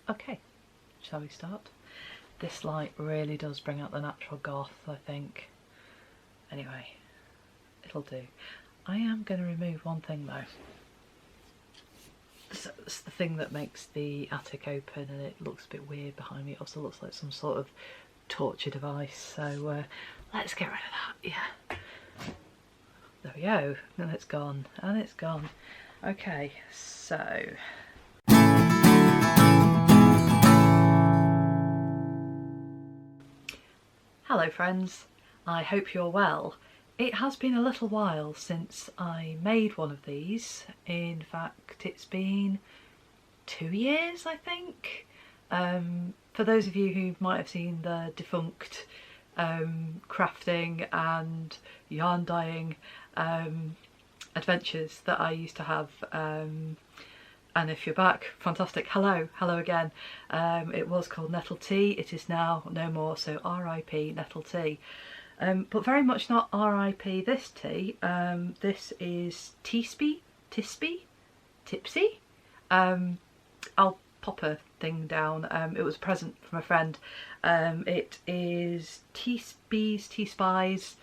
Okay, shall we start? This light really does bring out the natural goth, I think. Anyway, it'll do. I am going to remove one thing though. It's the thing that makes the attic open and it looks a bit weird behind me. It also looks like some sort of torture device, so let's get rid of that. Yeah, there we go, and it's gone, and it's gone. Okay, so hello friends, I hope you're well. It has been a little while since I made one of these. In fact, it's been 2 years, I think. For those of you who might have seen the defunct crafting and yarn dyeing adventures that I used to have, and if you're back, fantastic, hello again. It was called Nettle Tea, it is now no more, so RIP Nettle Tea. But very much not RIP this tea. This is Tipsy. I'll pop a thing down. It was a present from a friend. It is Tea Spies.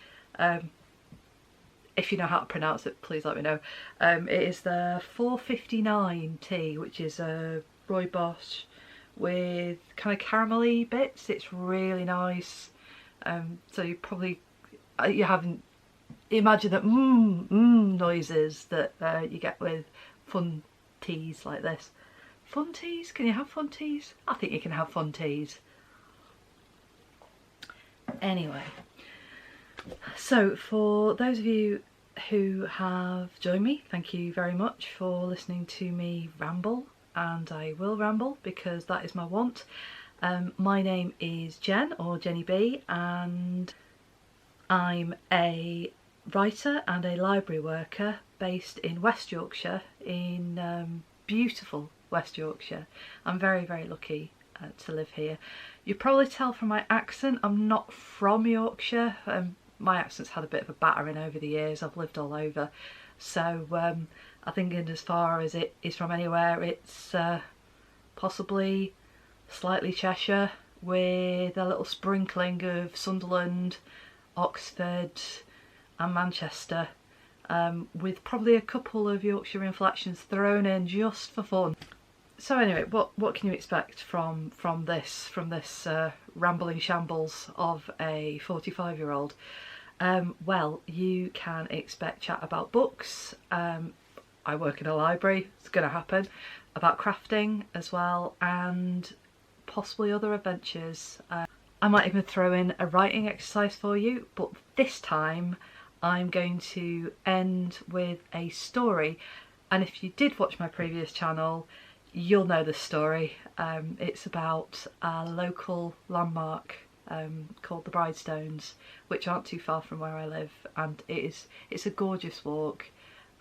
If you know how to pronounce it, please let me know. It is the 459 tea, which is a rooibos with kind of caramelly bits. It's really nice. So you haven't imagined that noises that you get with fun teas like this. Fun teas? Can you have fun teas? I think you can have fun teas. Anyway, so for those of you who have joined me, thank you very much for listening to me ramble, and I will ramble because that is my want. My name is Jen, or Jenny B, and I'm a writer and a library worker based in West Yorkshire, in beautiful West Yorkshire. I'm very, very lucky to live here. You probably tell from my accent I'm not from Yorkshire. My accent's had a bit of a battering over the years. I've lived all over, so I think in as far as it is from anywhere, it's possibly slightly Cheshire with a little sprinkling of Sunderland, Oxford and Manchester, with probably a couple of Yorkshire inflections thrown in just for fun. So anyway, what can you expect from this rambling shambles of a 45-year-old? Well, you can expect chat about books. I work in a library, it's going to happen. About crafting as well, and possibly other adventures. I might even throw in a writing exercise for you, but this time I'm going to end with a story. And if you did watch my previous channel, you'll know the story. It's about a local landmark called the Bridestones, which aren't too far from where I live, and it's a gorgeous walk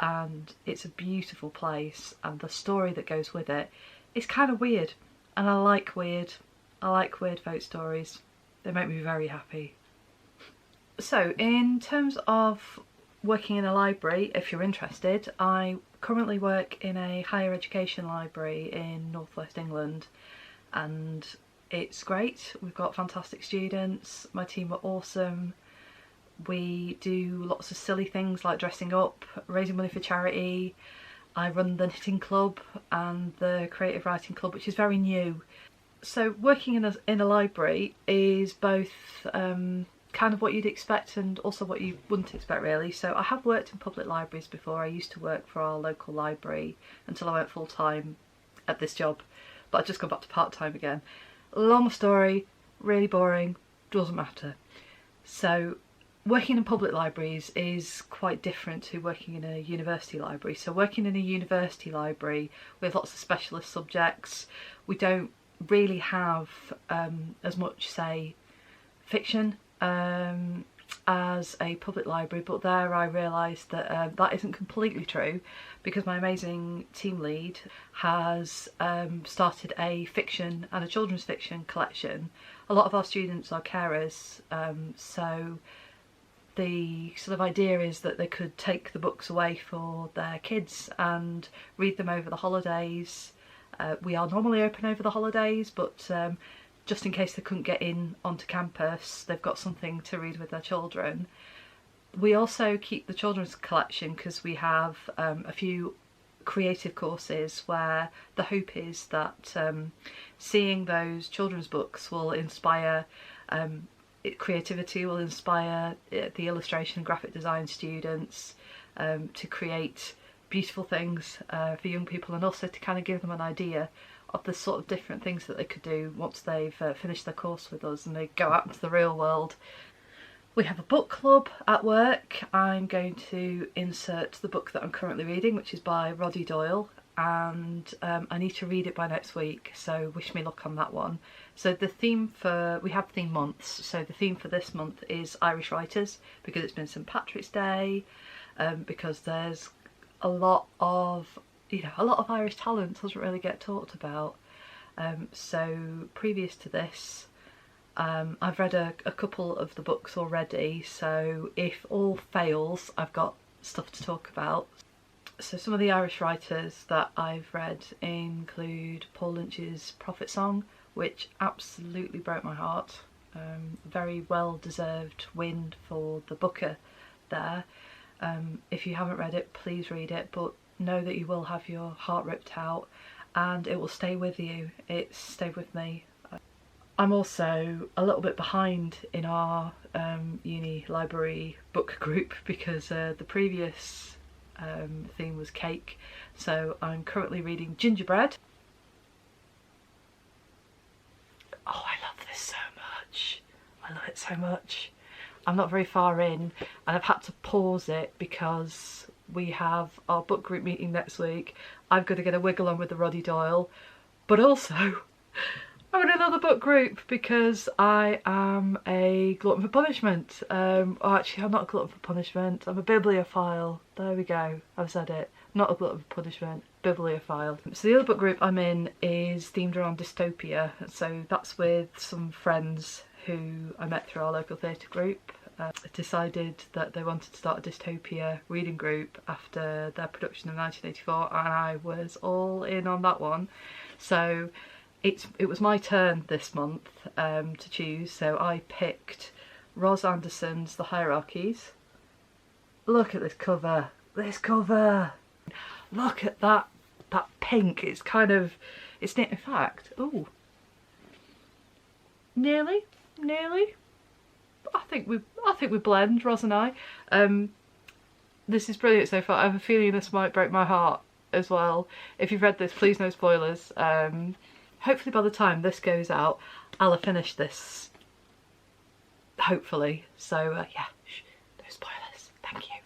and it's a beautiful place, and the story that goes with it is kind of weird, and I like weird folk stories. They make me very happy. So in terms of working in a library, if you're interested, I currently work in a higher education library in northwest England, and it's great. We've got fantastic students, my team are awesome. We do lots of silly things like dressing up, raising money for charity. I run the knitting club and the creative writing club, which is very new. So working in a library is both kind of what you'd expect and also what you wouldn't expect, really. So I have worked in public libraries before. I used to work for our local library until I went full-time at this job, but I've just gone back to part-time again. Long story, really boring, doesn't matter. So working in public libraries is quite different to working in a university library. So working in a university library with lots of specialist subjects, we don't really have as much, say, fiction as a public library, but there I realised that that isn't completely true, because my amazing team lead has started a fiction and a children's fiction collection. A lot of our students are carers, so the sort of idea is that they could take the books away for their kids and read them over the holidays, We are normally open over the holidays, but just in case they couldn't get in onto campus, they've got something to read with their children. We also keep the children's collection because we have a few creative courses where the hope is that seeing those children's books will inspire creativity, will inspire the illustration and graphic design students to create beautiful things for young people, and also to kind of give them an idea of the sort of different things that they could do once they've finished their course with us and they go out into the real world. We have a book club at work. I'm going to insert the book that I'm currently reading, which is by Roddy Doyle, and I need to read it by next week, so wish me luck on that one. So the theme for, we have theme months, so the theme for this month is Irish writers, because it's been St Patrick's Day, because there's a lot of Irish talent doesn't really get talked about. So previous to this, I've read a couple of the books already, so if all fails, I've got stuff to talk about. So some of the Irish writers that I've read include Paul Lynch's Prophet Song, which absolutely broke my heart. Very well deserved win for the Booker there. If you haven't read it, please read it, but know that you will have your heart ripped out and it will stay with you. It's stayed with me. I'm also a little bit behind in our uni library book group because the previous theme was cake, so I'm currently reading Gingerbread. Oh, I love this so much. I love it so much. I'm not very far in and I've had to pause it because we have our book group meeting next week. I've got to get a wiggle on with the Roddy Doyle, but also I'm in another book group because I am a glutton for punishment. Oh, actually, I'm not a glutton for punishment. I'm a bibliophile. There we go. I've said it. Not a glutton for punishment. Bibliophile. So the other book group I'm in is themed around dystopia. So that's with some friends who I met through our local theatre group. Decided that they wanted to start a dystopia reading group after their production of 1984, and I was all in on that one. So it was my turn this month to choose, so I picked Ros Anderson's The Hierarchies. Look at this cover. This cover! Look at that pink. It's kind of, it's in fact, ooh, nearly. I think we blend, Ros and I. This is brilliant so far. I have a feeling this might break my heart as well. If you've read this, please no spoilers. Hopefully by the time this goes out, I'll have finished this. Hopefully. So yeah, no spoilers. Thank you.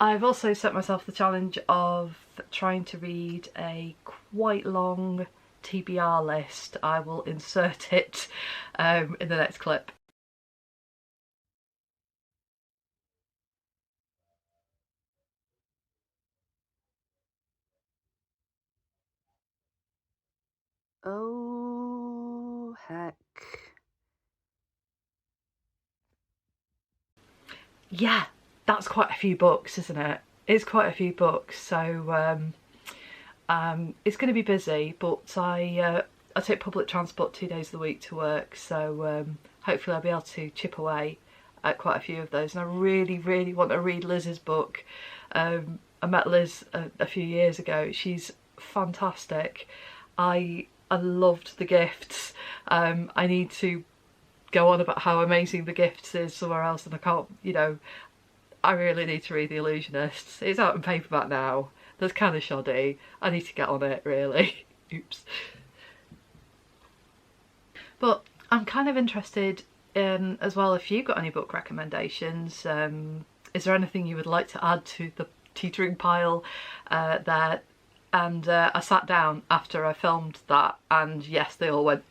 I've also set myself the challenge of trying to read a quite long TBR list. I will insert it in the next clip. Oh heck. Yeah, that's quite a few books, isn't it? It's quite a few books, so it's going to be busy, but I take public transport 2 days of the week to work, so hopefully I'll be able to chip away at quite a few of those. And I really want to read Liz's book. I met Liz a few years ago. She's fantastic. I loved The Gifts. I need to go on about how amazing The Gifts is somewhere else, and I can't, you know, I really need to read The Illusionists. It's out in paperback now. That's kind of shoddy. I need to get on it, really. Oops. But I'm kind of interested in, as well, if you've got any book recommendations. Is there anything you would like to add to the teetering pile there? And I sat down after I filmed that, and yes, they all went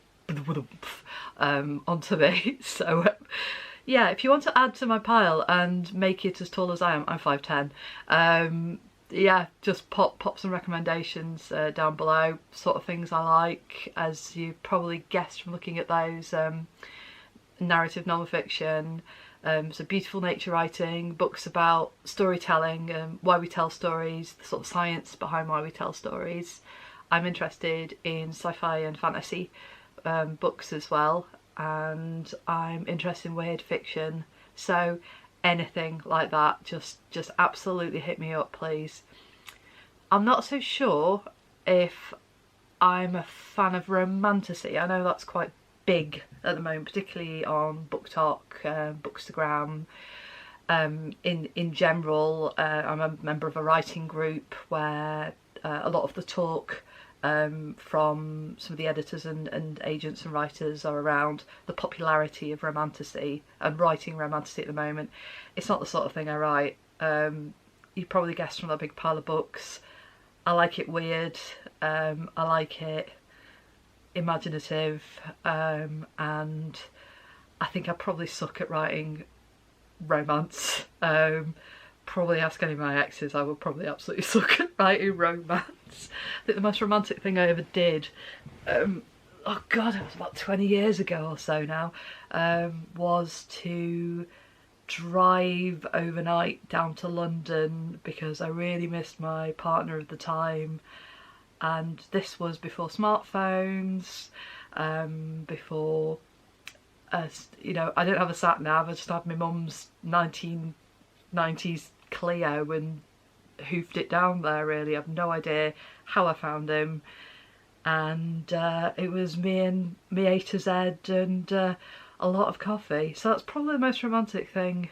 onto me. So yeah, if you want to add to my pile and make it as tall as I am, I'm 5'10". Yeah, just pop some recommendations down below, sort of things I like, as you probably guessed from looking at those. Narrative non-fiction, so beautiful nature writing, books about storytelling, why we tell stories, the sort of science behind why we tell stories. I'm interested in sci-fi and fantasy books as well, and I'm interested in weird fiction, so anything like that, just absolutely hit me up, please. I'm not so sure if I'm a fan of romantasy. I know that's quite big at the moment, particularly on BookTok, Bookstagram. In general, I'm a member of a writing group where a lot of the talk from some of the editors and agents and writers are around the popularity of romantasy and writing romantasy at the moment. It's not the sort of thing I write. You probably guessed from that big pile of books. I like it weird, I like it imaginative, and I think I probably suck at writing romance. Probably ask any of my exes, I would probably absolutely suck at writing romance. I think the most romantic thing I ever did, oh god, it was about 20 years ago or so now, was to drive overnight down to London because I really missed my partner of the time, and this was before smartphones, before you know, I don't have a sat nav. I just had my mum's 1990s Clio and hoofed it down there. Really, I've no idea how I found him, and it was me and me A to Z and a lot of coffee. So that's probably the most romantic thing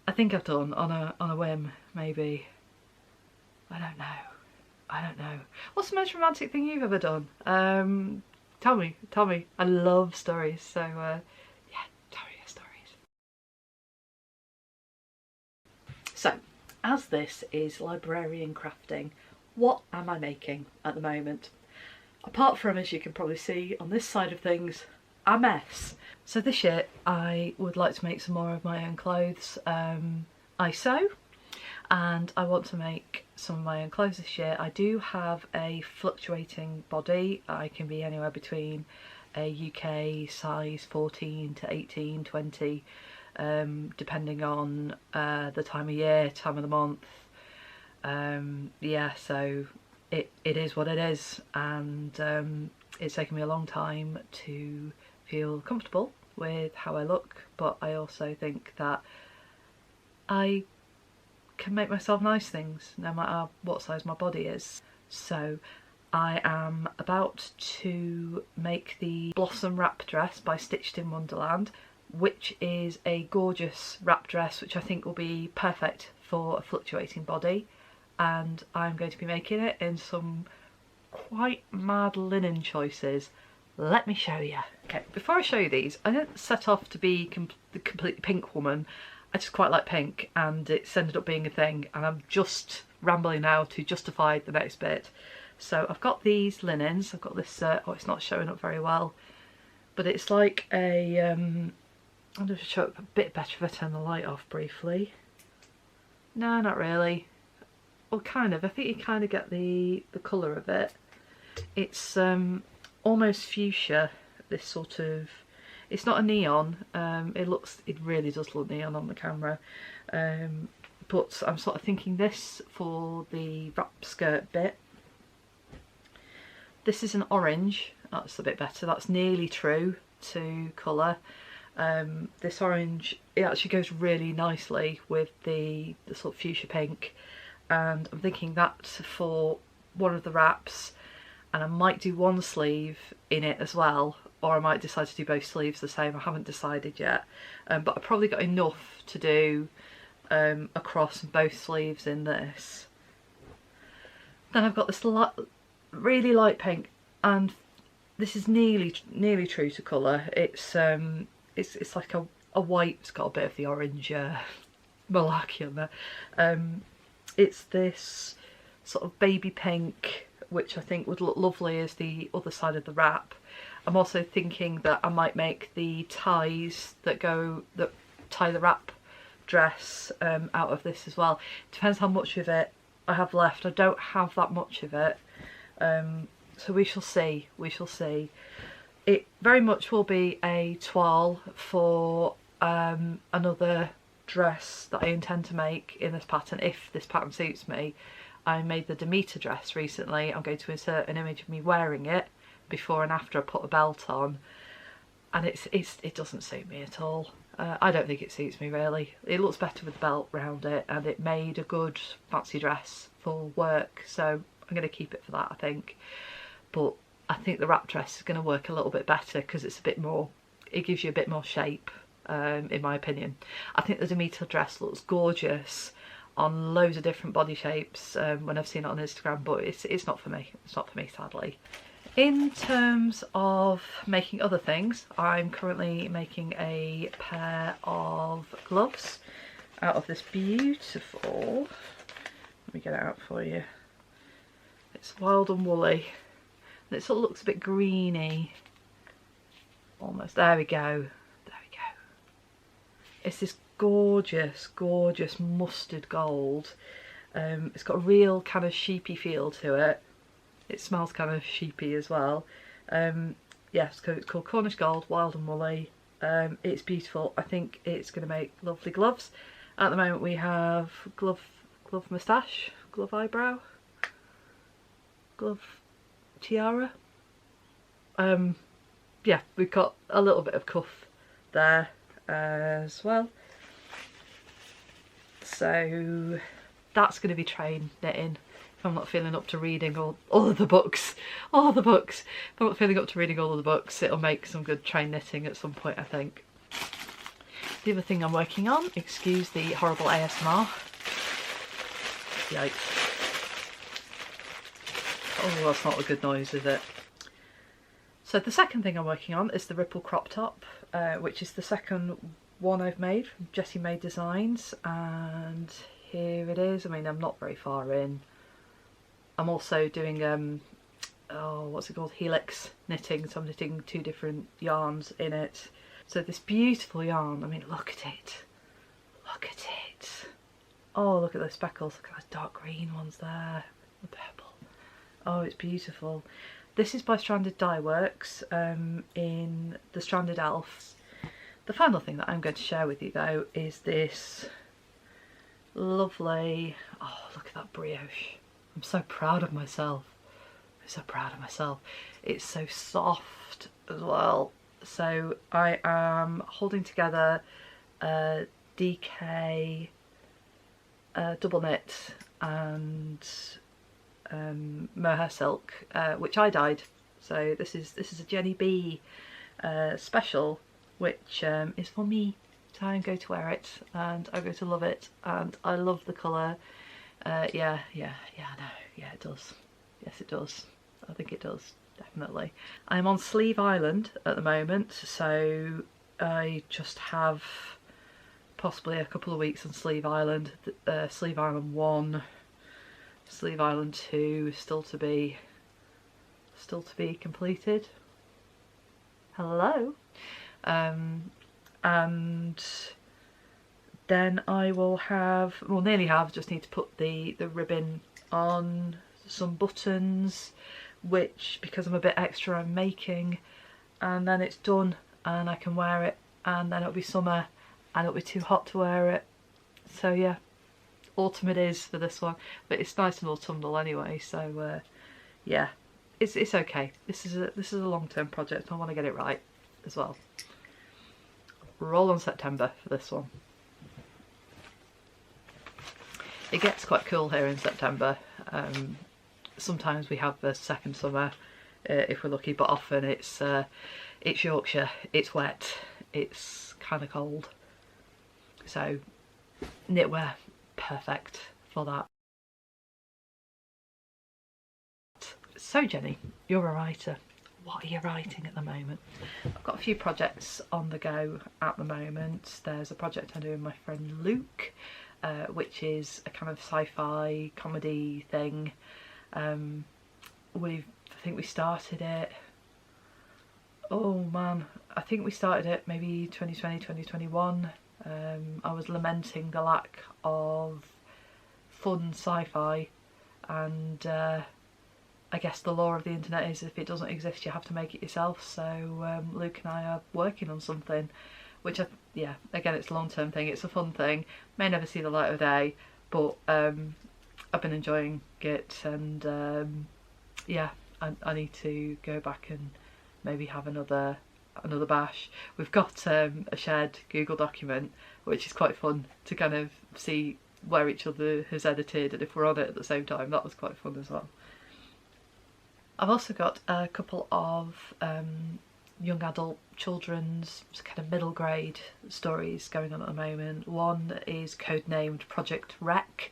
I think I've done on a whim, maybe. I don't know. What's the most romantic thing you've ever done? Tell me. I love stories, so yeah, tell me your stories. So, as this is librarian crafting, what am I making at the moment? Apart from, as you can probably see on this side of things, a mess. So this year I would like to make some more of my own clothes. I sew, and I want to make some of my own clothes this year. I do have a fluctuating body. I can be anywhere between a UK size 14 to 18, 20, depending on the time of year, time of the month. Yeah, so it is what it is, and it's taken me a long time to feel comfortable with how I look, but I also think that I can make myself nice things no matter what size my body is. So I am about to make the Blossom wrap dress by Stitched in Wonderland, which is a gorgeous wrap dress which I think will be perfect for a fluctuating body, and I'm going to be making it in some quite mad linen choices. Let me show you. Okay, before I show you these, I didn't set off to be the completely pink woman. I just quite like pink, and it's ended up being a thing, and I'm just rambling now to justify the next bit. So I've got these linens. I've got this, oh, it's not showing up very well, but it's like a, I'll just show it a bit better if I turn the light off briefly. No, not really. Well, kind of. I think you kind of get the colour of it. It's almost fuchsia, this sort of, it's not a neon, it really does look neon on the camera, but I'm sort of thinking this for the wrap skirt bit. This is an orange, that's a bit better, that's nearly true to colour. This orange, it actually goes really nicely with the sort of fuchsia pink, and I'm thinking that for one of the wraps, and I might do one sleeve in it as well, or I might decide to do both sleeves the same. I haven't decided yet, but I've probably got enough to do across both sleeves in this. Then I've got this really light pink, and this is nearly true to colour. It's like a white. It's got a bit of the orange malarkey on there. It's this sort of baby pink, which I think would look lovely as the other side of the wrap. I'm also thinking that I might make the ties that tie the wrap dress out of this as well. Depends how much of it I have left. I don't have that much of it, so we shall see. It very much will be a toile for another dress that I intend to make in this pattern, if this pattern suits me. I made the Demeter dress recently. I'm going to insert an image of me wearing it before and after I put a belt on, and it doesn't suit me at all. I don't think it suits me really. It looks better with the belt round it, and it made a good fancy dress for work, so I'm going to keep it for that, I think. But I think the wrap dress is going to work a little bit better because it's a bit more, it gives you a bit more shape, in my opinion. I think the Demeter dress looks gorgeous on loads of different body shapes when I've seen it on Instagram, but it's not for me. It's not for me, sadly. In terms of making other things, I'm currently making a pair of gloves out of this beautiful, let me get it out for you, it's wild and woolly, and it sort of looks a bit greeny, almost, there we go, there we go. It's this gorgeous, gorgeous mustard gold. It's got a real kind of sheepy feel to it. It smells kind of sheepy as well. Yes, it's called Cornish Gold, wild and woolly. It's beautiful. I think it's going to make lovely gloves. At the moment we have glove moustache, glove eyebrow, glove tiara. Yeah, we've got a little bit of cuff there as well. So that's going to be train knitting. If I'm not feeling up to reading all of the books, if I'm not feeling up to reading all of the books, it'll make some good train knitting at some point, I think. The other thing I'm working on, excuse the horrible ASMR. Yikes. Oh, that's not a good noise, is it? So the second thing I'm working on is the Ripple crop top, which is the second one I've made from Jessie Made Designs, and here it is. I mean, I'm not very far in. I'm also doing oh, what's it called, helix knitting, so I'm knitting 2 different yarns in it. So this beautiful yarn, I mean, look at it, look at it. Oh, look at those speckles, look at those dark green ones there, the purple. Oh, it's beautiful. This is by Stranded Dye Works, in the Stranded Elves. The final thing that I'm going to share with you though is this lovely, oh, look at that brioche. I'm so proud of myself. I'm so proud of myself. It's so soft as well. So I am holding together a DK double knit and mohair silk, which I dyed. So this is a Jennie B special, which is for me. So I'm going to wear it and I'm going to love it, and I love the colour. Yeah, I know, yeah it does, yes it does, I think it does, definitely. I'm on Sleeve Island at the moment, so I just have possibly a couple of weeks on Sleeve Island. Sleeve Island 1, Sleeve Island 2 still to be completed. Hello. And then I will have, well, nearly have, just need to put the ribbon on, some buttons, which, because I'm a bit extra, I'm making, and then it's done and I can wear it, and then it'll be summer and it'll be too hot to wear it. So yeah, autumn it is for this one, but it's nice and autumnal anyway, so yeah, it's okay. This is a long-term project. I want to get it right as well. Roll on September for this one. It gets quite cool here in September. Sometimes we have the second summer if we're lucky, but often it's Yorkshire, it's wet, it's kind of cold. So knitwear, perfect for that. So Jenny, you're a writer. What are you writing at the moment? I've got a few projects on the go at the moment. There's a project I'm doing with my friend Luke, which is a kind of sci-fi comedy thing. I think we started it, oh man, I think we started it maybe 2020, 2021. I was lamenting the lack of fun sci-fi, and I guess the law of the internet is if it doesn't exist you have to make it yourself. So Luke and I are working on something which again, it's a long-term thing, it's a fun thing, may never see the light of day, but I've been enjoying it, and yeah, I need to go back and maybe have another bash. We've got a shared Google document, which is quite fun to kind of see where each other has edited and if we're on it at the same time. That was quite fun as well. I've also got a couple of young adult children's kind of middle grade stories going on at the moment. One is codenamed Project Rec,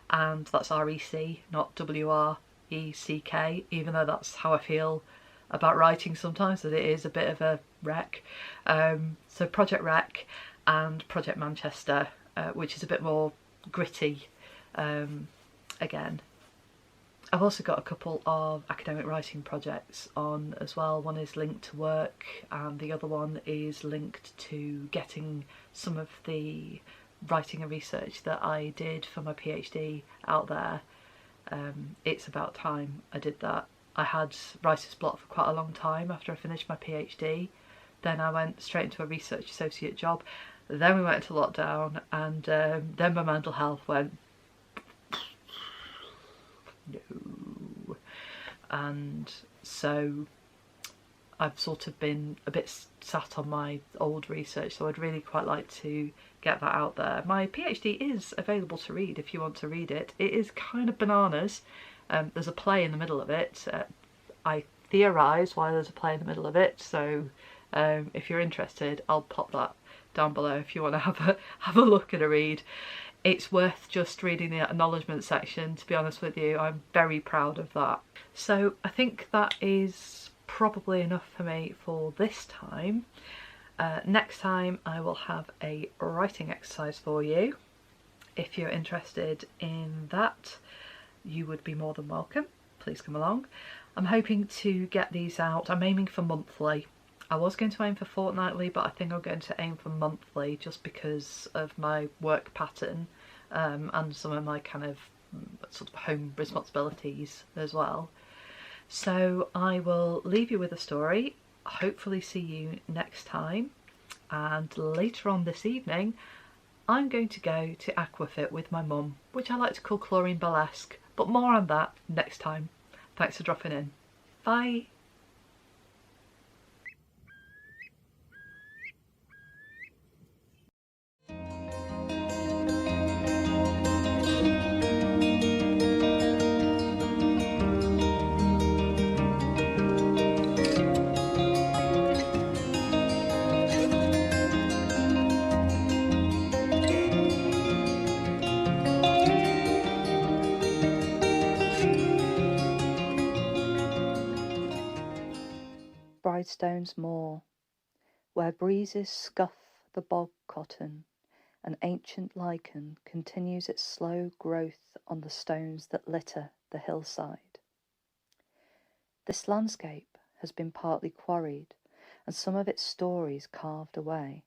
and that's REC, not WRECK, even though that's how I feel about writing sometimes, that it is a bit of a wreck. So Project Rec and Project Manchester, which is a bit more gritty again. I've also got a couple of academic writing projects on as well. One is linked to work and the other one is linked to getting some of the writing and research that I did for my PhD out there. It's about time I did that. I had writer's block for quite a long time after I finished my PhD. Then I went straight into a research associate job. Then we went into lockdown, and then my mental health went no. And so I've sort of been a bit sat on my old research, so I'd really quite like to get that out there. My PhD is available to read if you want to read it. It is kind of bananas. There's a play in the middle of it. I theorise why there's a play in the middle of it, so if you're interested, I'll pop that down below if you want to have a look and a read. It's worth just reading the acknowledgement section, to be honest with you. I'm very proud of that. So I think that is probably enough for me for this time. Next time I will have a writing exercise for you. If you're interested in that, you would be more than welcome. Please come along. I'm hoping to get these out. I'm aiming for monthly. I was going to aim for fortnightly, but I think I'm going to aim for monthly just because of my work pattern and some of my kind of sort of home responsibilities as well. So I will leave you with a story. Hopefully see you next time. And later on this evening, I'm going to go to Aquafit with my mum, which I like to call Chlorine Burlesque, but more on that next time. Thanks for dropping in. Bye. Bridestones Moor, where breezes scuff the bog cotton, an ancient lichen continues its slow growth on the stones that litter the hillside. This landscape has been partly quarried and some of its stories carved away.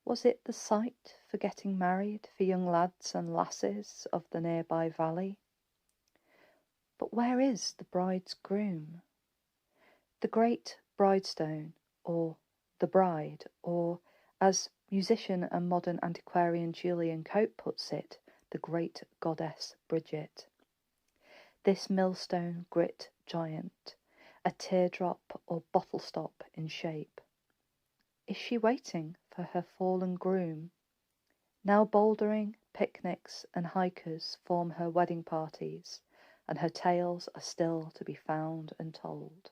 Was it the site for getting married for young lads and lasses of the nearby valley? But where is the bride's groom? The great Bridestone, or the bride, or, as musician and modern antiquarian Julian Cope puts it, the great goddess Bridget. This millstone grit giant, a teardrop or bottle stop in shape. Is she waiting for her fallen groom? Now bouldering, picnics and hikers form her wedding parties, and her tales are still to be found and told.